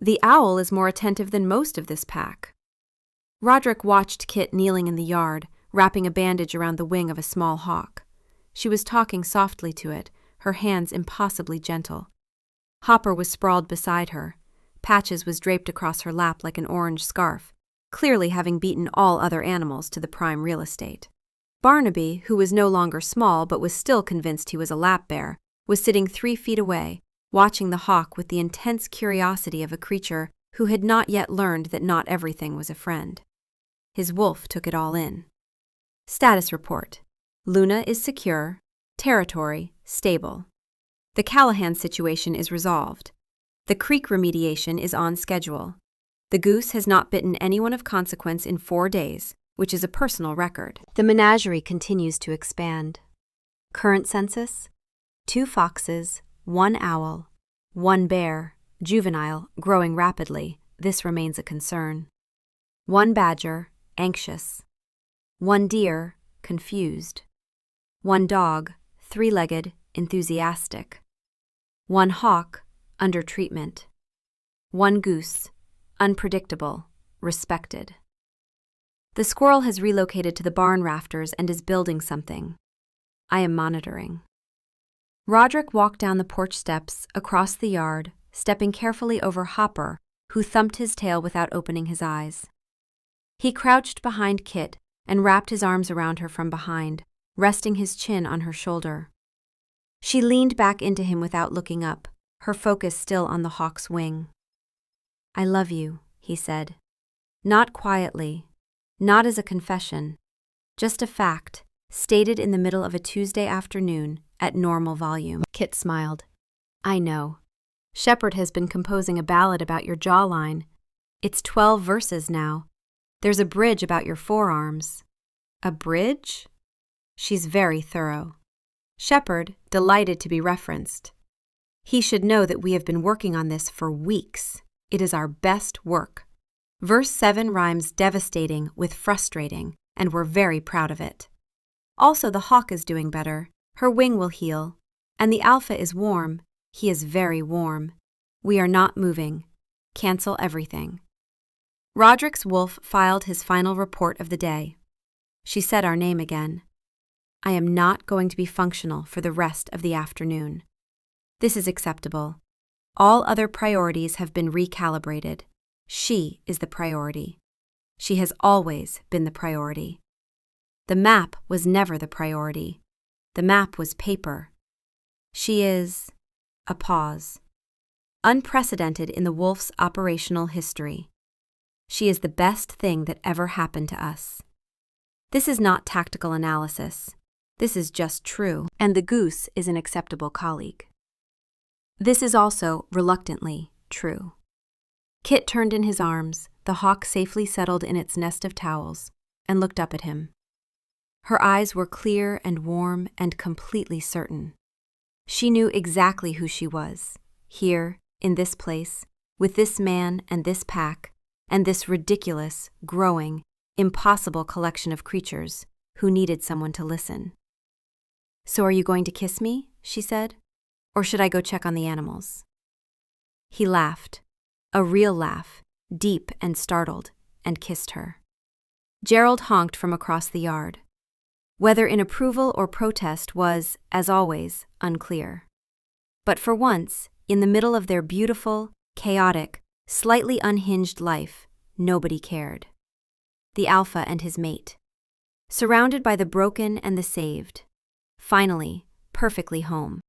"The owl is more attentive than most of this pack." Roderick watched Kit kneeling in the yard, wrapping a bandage around the wing of a small hawk. She was talking softly to it, her hands impossibly gentle. Hopper was sprawled beside her. Patches was draped across her lap like an orange scarf, clearly having beaten all other animals to the prime real estate. Barnaby, who was no longer small but was still convinced he was a lap bear, was sitting 3 feet away, watching the hawk with the intense curiosity of a creature who had not yet learned that not everything was a friend. His wolf took it all in. Status report. Luna is secure. Territory, stable. The Callahan situation is resolved. The creek remediation is on schedule. The Goose has not bitten anyone of consequence in 4 days, which is a personal record. The menagerie continues to expand. Current census: 2 foxes, 1 owl, 1 bear, juvenile, growing rapidly. This remains a concern. 1 badger, anxious. 1 deer, confused. 1 dog, 3-legged, enthusiastic. 1 hawk, under treatment. 1 goose, unpredictable, respected. The squirrel has relocated to the barn rafters and is building something. I am monitoring. Roderick walked down the porch steps, across the yard, stepping carefully over Hopper, who thumped his tail without opening his eyes. He crouched behind Kit and wrapped his arms around her from behind, resting his chin on her shoulder. She leaned back into him without looking up, her focus still on the hawk's wing. "I love you," he said. Not quietly, not as a confession, just a fact, stated in the middle of a Tuesday afternoon at normal volume. Kit smiled. "I know. Shepard has been composing a ballad about your jawline. It's 12 verses now. There's a bridge about your forearms." "A bridge?" She's very thorough. Shepard, delighted to be referenced. "He should know that we have been working on this for weeks. It is our best work. Verse 7 rhymes devastating with frustrating, and we're very proud of it. Also, the hawk is doing better. Her wing will heal. And the alpha is warm. He is very warm. We are not moving. Cancel everything." Roderick's wolf filed his final report of the day. She said our name again. "I am not going to be functional for the rest of the afternoon. This is acceptable. All other priorities have been recalibrated. She is the priority. She has always been the priority. The map was never the priority. The map was paper. She is..." A pause. "Unprecedented in the wolf's operational history. She is the best thing that ever happened to us. This is not tactical analysis. This is just true, and the goose is an acceptable colleague. This is also, reluctantly, true." Kit turned in his arms, the hawk safely settled in its nest of towels, and looked up at him. Her eyes were clear and warm and completely certain. She knew exactly who she was, here, in this place, with this man and this pack, and this ridiculous, growing, impossible collection of creatures who needed someone to listen. "So are you going to kiss me?" she said. "Or should I go check on the animals?" He laughed, a real laugh, deep and startled, and kissed her. Gerald honked from across the yard. Whether in approval or protest was, as always, unclear. But for once, in the middle of their beautiful, chaotic, slightly unhinged life, nobody cared. The alpha and his mate. Surrounded by the broken and the saved. Finally, perfectly home.